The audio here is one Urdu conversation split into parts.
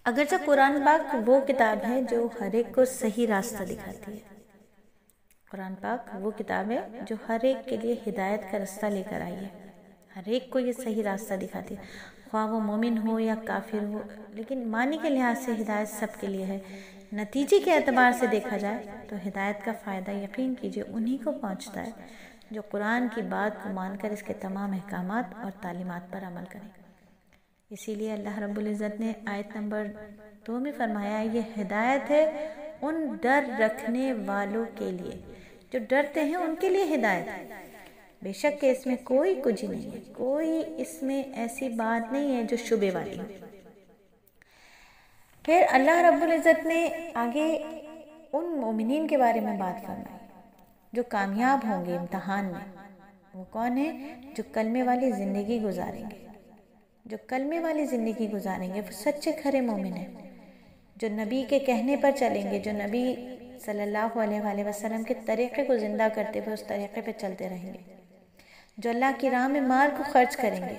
اگرچہ قرآن پاک وہ کتاب ہے جو ہر ایک کو صحیح راستہ دکھاتی ہے، قرآن پاک وہ کتاب ہے جو ہر ایک کے لیے ہدایت کا راستہ لے کر آئی ہے، ہر ایک کو یہ صحیح راستہ دکھاتی ہے، خواہ وہ مومن ہو یا کافر ہو، لیکن معنی کے لحاظ سے ہدایت سب کے لیے ہے۔ نتیجے کے اعتبار سے دیکھا جائے تو ہدایت کا فائدہ یقین کیجئے انہی کو پہنچتا ہے جو قرآن کی بات کو مان کر اس کے تمام احکامات اور تعلیمات پر عمل کریں۔ اسی لیے اللہ رب العزت نے آیت نمبر 2 میں فرمایا، یہ ہدایت ہے ان ڈر رکھنے والوں کے لیے، جو ڈرتے ہیں ان کے لیے ہدایت ہے۔ بے شک کہ اس میں کوئی کچھ نہیں ہے، کوئی اس میں ایسی بات نہیں ہے جو شبہ والی ہو۔ پھر اللہ رب العزت نے آگے ان مومنین کے بارے میں بات فرمائی جو کامیاب ہوں گے امتحان میں۔ وہ کون ہیں؟ جو کلمے والی زندگی گزاریں گے، جو کلمے والی زندگی گزاریں گے، وہ سچے کھرے مومن ہیں، جو نبی کے کہنے پر چلیں گے، جو نبی صلی اللہ علیہ وآلہ وسلم کے طریقے کو زندہ کرتے ہوئے اس طریقے پہ چلتے رہیں گے، جو اللہ کی راہ میں مال کو خرچ کریں گے،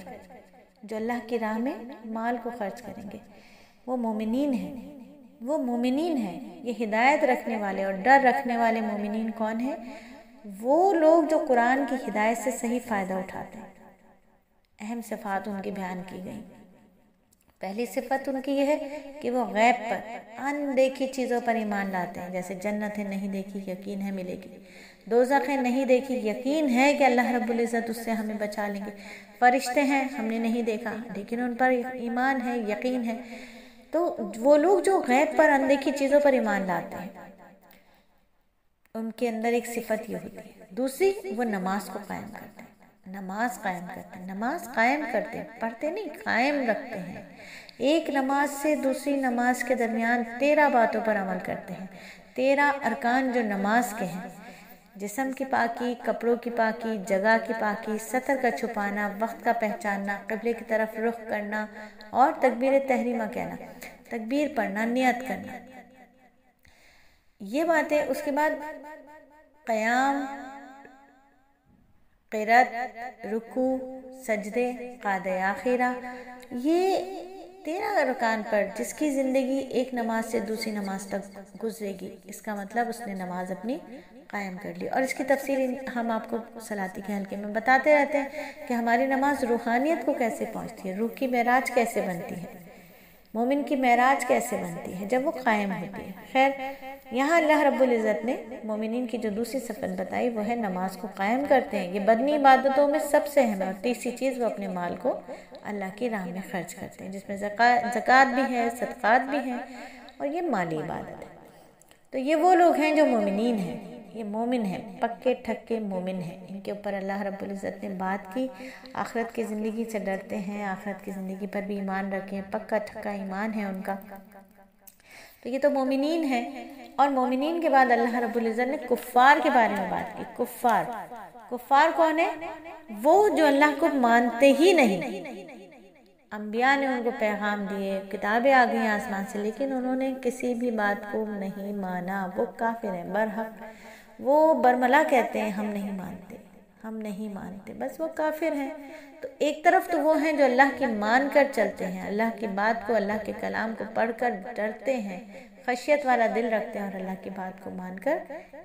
جو اللہ کی راہ میں مال کو خرچ کریں گے، وہ مومنین ہیں، وہ مومنین ہیں۔ یہ ہدایت رکھنے والے اور ڈر رکھنے والے مومنین کون ہیں؟ وہ لوگ جو قرآن کی ہدایت سے صحیح فائدہ اٹھاتے ہیں۔ اہم صفات ان کی بیان کی گئی۔ پہلی صفت ان کی یہ ہے کہ وہ غیب پر، اندیکھی چیزوں پر ایمان لاتے ہیں، جیسے جنت ہے نہیں دیکھی یقین ہے ملے گی، دوزخ ہے نہیں دیکھی یقین ہے کہ اللہ رب العزت اس سے ہمیں بچا لیں گے، فرشتے ہیں ہم نے نہیں دیکھا لیکن ان پر ایمان ہے یقین ہے۔ تو وہ لوگ جو غیب پر اندیکھی چیزوں پر ایمان لاتے ہیں ان کے اندر ایک صفت یہ ہوتی ہے۔ دوسری، وہ نماز کو قائم کرتے ہیں، نماز قائم کرتے ہیں، نماز قائم کرتے ہیں، پڑھتے نہیں قائم رکھتے ہیں۔ ایک نماز سے دوسری نماز کے درمیان 13 باتوں پر عمل کرتے ہیں، 13 ارکان جو نماز کے ہیں، جسم کی پاکی، کپڑوں کی پاکی، جگہ کی پاکی، سطر کا چھپانا، وقت کا پہچاننا، قبلے کی طرف رخ کرنا اور تکبیر تحریمہ کہنا، تکبیر پڑھنا، نیت کرنا، یہ باتیں۔ اس کے بعد قیام، قرات، رکوع، سجدے، قعدہ آخرہ، یہ 13 ارکان پر جس کی زندگی ایک نماز سے دوسری نماز تک گزرے گی، اس کا مطلب اس نے نماز اپنی قائم کر لی۔ اور اس کی تفصیل ہم آپ کو صلاتی کے حلقے میں بتاتے رہتے ہیں کہ ہماری نماز روحانیت کو کیسے پہنچتی ہے، روح کی معراج کیسے بنتی ہے، مومن کی معراج کیسے بنتی ہے جب وہ قائم ہوتی ہے۔ خیر، یہاں اللہ رب العزت نے مومنین کی جو دوسری صفت بتائی وہ ہے نماز کو قائم کرتے ہیں۔ یہ بدنی عبادتوں میں سب سے اہم ہے، اور تیسری چیز وہ اپنے مال کو اللہ کی راہ میں خرچ کرتے ہیں، جس میں زکوٰۃ بھی ہے، صدقات بھی ہیں، اور یہ مالی عبادت ہے۔ تو یہ وہ لوگ ہیں جو مومنین ہیں، یہ مومن ہیں، پکے ٹھکے مومن ہیں۔ ان کے اوپر اللہ رب العزت نے بات کی، آخرت کی زندگی سے ڈرتے ہیں، آخرت کی زندگی پر بھی ایمان رکھیں، پکا ٹھکا ایمان ہے ان کا۔ تو یہ تو مومنین ہیں۔ اور مومنین کے بعد اللہ رب العزت نے کفار کے بارے میں بات کی۔ کفار کون ہے؟ وہ جو اللہ کو مانتے ہی نہیں۔ انبیاء نے ان کو پیغام دیے، کتابیں آ گئی آسمان سے، لیکن انہوں نے کسی بھی بات کو نہیں مانا، وہ کافر ہیں برحق۔ وہ برملا کہتے ہیں ہم نہیں مانتے، ہم نہیں مانتے، بس وہ کافر ہیں۔ تو ایک طرف تو وہ ہیں جو اللہ کی مان کر چلتے ہیں، اللہ کی بات کو، اللہ کے کلام کو پڑھ کر ڈرتے ہیں، خشیت والا دل رکھتے ہیں اور اللہ کی بات کو مان کر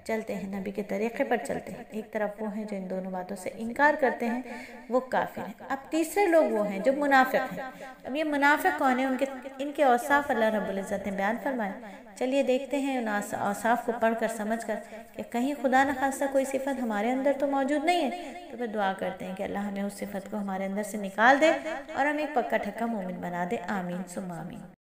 چلتے ہیں، نبی کے طریقے پر چلتے ہیں۔ ایک طرف وہ ہیں جو ان دونوں باتوں سے انکار کرتے ہیں، وہ کافر ہیں۔ اب تیسرے لوگ وہ ہیں جو منافق ہیں۔ اب یہ منافق کون ہیں؟ ان کے اوصاف اللہ رب العزت نے بیان فرمائے۔ چلیے دیکھتے ہیں ان اوصاف کو پڑھ کر سمجھ کر کہ کہیں خدا نخواستہ کوئی صفت ہمارے اندر تو موجود نہیں ہے، تو پھر دعا کرتے ہیں کہ اللہ ہمیں اس صفت کو ہمارے اندر سے نکال دے اور ہمیں ایک پکا ٹھکا مومن بنا دے۔ آمین ثم آمین۔